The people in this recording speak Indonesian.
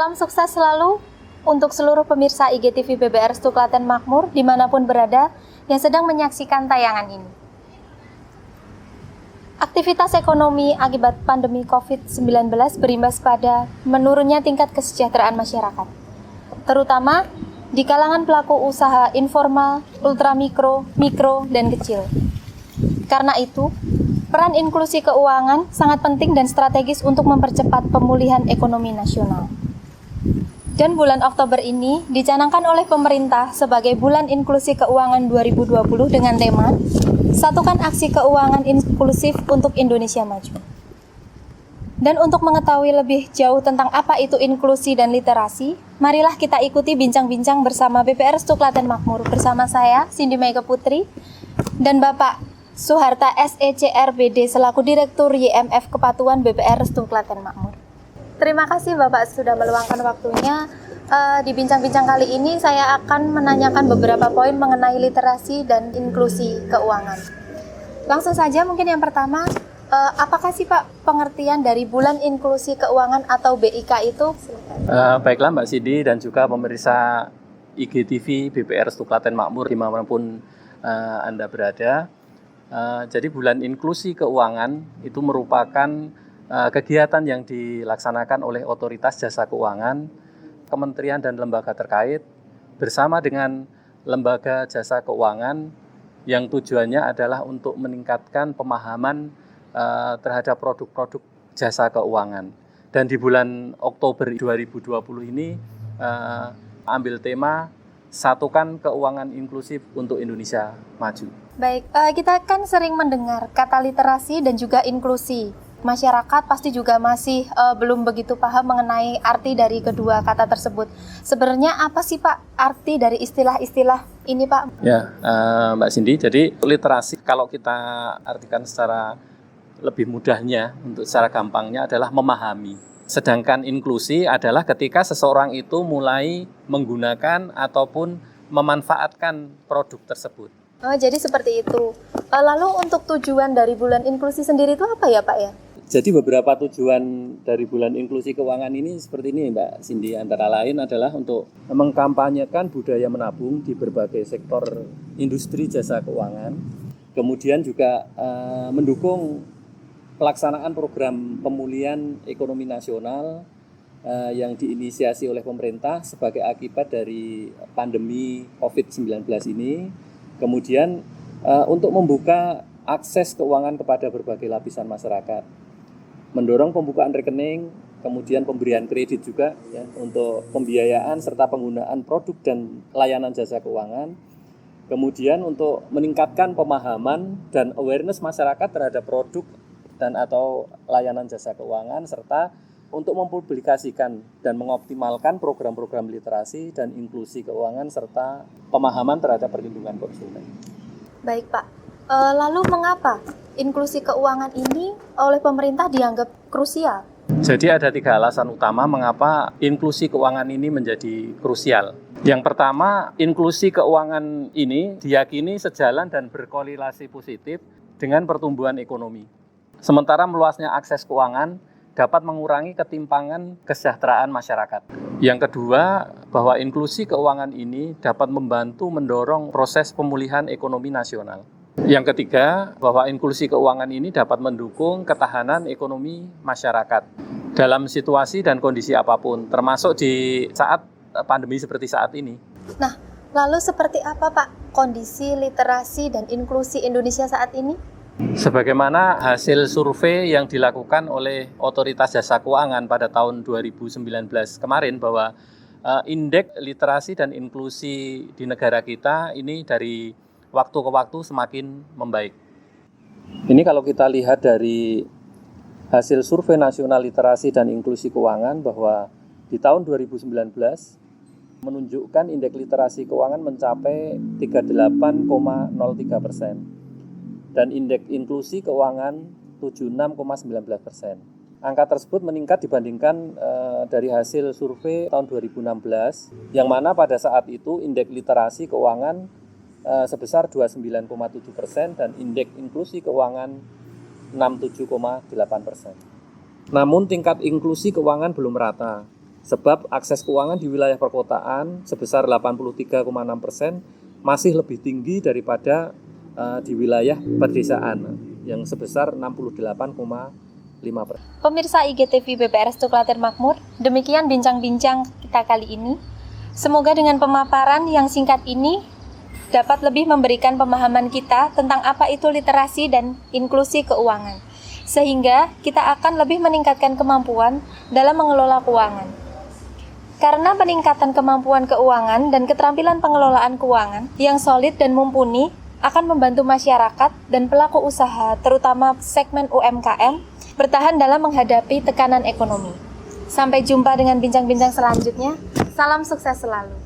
Salam sukses selalu untuk seluruh pemirsa IGTV BBR Stu Klaten Makmur dimanapun berada yang sedang menyaksikan tayangan ini. Aktivitas ekonomi akibat pandemi COVID-19 berimbas pada menurunnya tingkat kesejahteraan masyarakat, terutama di kalangan pelaku usaha informal, ultramikro, mikro, dan kecil. Karena itu, peran inklusi keuangan sangat penting dan strategis untuk mempercepat pemulihan ekonomi nasional. Dan bulan Oktober ini dicanangkan oleh pemerintah sebagai Bulan Inklusi Keuangan 2020 dengan tema Satukan Aksi Keuangan Inklusif untuk Indonesia Maju. Dan untuk mengetahui lebih jauh tentang apa itu inklusi dan literasi, marilah kita ikuti bincang-bincang bersama BPR Stu Klaten Makmur bersama saya, Cindy Mega Putri, dan Bapak Suharta SECRBD selaku Direktur YMF Kepatuan BPR Stu Klaten Makmur. Terima kasih Bapak sudah meluangkan waktunya. Di bincang-bincang kali ini saya akan menanyakan beberapa poin mengenai literasi dan inklusi keuangan. Langsung saja mungkin yang pertama, apakah sih Pak pengertian dari Bulan Inklusi Keuangan atau BIK itu? Baiklah Mbak Cindy dan juga pemirsa IGTV BPR Stu Klaten Makmur dimanapun Anda berada. Jadi Bulan Inklusi Keuangan itu merupakan kegiatan yang dilaksanakan oleh Otoritas Jasa Keuangan, kementerian dan lembaga terkait bersama dengan lembaga jasa keuangan yang tujuannya adalah untuk meningkatkan pemahaman terhadap produk-produk jasa keuangan. Dan di bulan Oktober 2020 ini ambil tema Satukan Keuangan Inklusif untuk Indonesia Maju. Baik, kita kan sering mendengar kata literasi dan juga inklusi. Masyarakat pasti juga masih belum begitu paham mengenai arti dari kedua kata tersebut. Sebenarnya apa sih Pak arti dari istilah-istilah ini Pak? Ya, Mbak Cindy, jadi literasi kalau kita artikan secara lebih mudahnya, untuk secara gampangnya adalah memahami. Sedangkan inklusi adalah ketika seseorang itu mulai menggunakan ataupun memanfaatkan produk tersebut. Oh, jadi seperti itu. Lalu untuk tujuan dari bulan inklusi sendiri itu apa ya Pak ya? Jadi beberapa tujuan dari Bulan Inklusi Keuangan ini seperti ini Mbak Cindy, antara lain adalah untuk mengkampanyekan budaya menabung di berbagai sektor industri jasa keuangan, kemudian juga mendukung pelaksanaan program pemulihan ekonomi nasional yang diinisiasi oleh pemerintah sebagai akibat dari pandemi COVID-19 ini, kemudian untuk membuka akses keuangan kepada berbagai lapisan masyarakat, mendorong pembukaan rekening, kemudian pemberian kredit juga ya, untuk pembiayaan serta penggunaan produk dan layanan jasa keuangan. Kemudian untuk meningkatkan pemahaman dan awareness masyarakat terhadap produk dan atau layanan jasa keuangan, serta untuk mempublikasikan dan mengoptimalkan program-program literasi dan inklusi keuangan serta pemahaman terhadap perlindungan konsumen. Baik Pak, lalu mengapa inklusi keuangan ini oleh pemerintah dianggap krusial? Jadi ada 3 alasan utama mengapa inklusi keuangan ini menjadi krusial. Yang pertama, inklusi keuangan ini diyakini sejalan dan berkorelasi positif dengan pertumbuhan ekonomi. Sementara meluasnya akses keuangan dapat mengurangi ketimpangan kesejahteraan masyarakat. Yang kedua, bahwa inklusi keuangan ini dapat membantu mendorong proses pemulihan ekonomi nasional. Yang ketiga, bahwa inklusi keuangan ini dapat mendukung ketahanan ekonomi masyarakat dalam situasi dan kondisi apapun, termasuk di saat pandemi seperti saat ini. Nah, lalu seperti apa Pak kondisi literasi dan inklusi Indonesia saat ini? Sebagaimana hasil survei yang dilakukan oleh Otoritas Jasa Keuangan pada tahun 2019 kemarin, bahwa indeks literasi dan inklusi di negara kita ini dari waktu ke waktu semakin membaik. Ini kalau kita lihat dari hasil survei nasional literasi dan inklusi keuangan, bahwa di tahun 2019 menunjukkan indeks literasi keuangan mencapai 38,03%. Dan indeks inklusi keuangan 76,19%. Angka tersebut meningkat dibandingkan dari hasil survei tahun 2016, yang mana pada saat itu indeks literasi keuangan sebesar 29,7% dan indeks inklusi keuangan 67,8%. Namun tingkat inklusi keuangan belum merata, Sebab akses keuangan di wilayah perkotaan sebesar 83,6% masih lebih tinggi daripada di wilayah pedesaan yang sebesar 68,5%. Pemirsa IGTV BPRS Tuklaten Makmur, demikian bincang-bincang kita kali ini. Semoga dengan pemaparan yang singkat ini dapat lebih memberikan pemahaman kita tentang apa itu literasi dan inklusi keuangan, sehingga kita akan lebih meningkatkan kemampuan dalam mengelola keuangan. Karena peningkatan kemampuan keuangan dan keterampilan pengelolaan keuangan yang solid dan mumpuni akan membantu masyarakat dan pelaku usaha, terutama segmen UMKM, bertahan dalam menghadapi tekanan ekonomi. Sampai jumpa dengan bincang-bincang selanjutnya. Salam sukses selalu.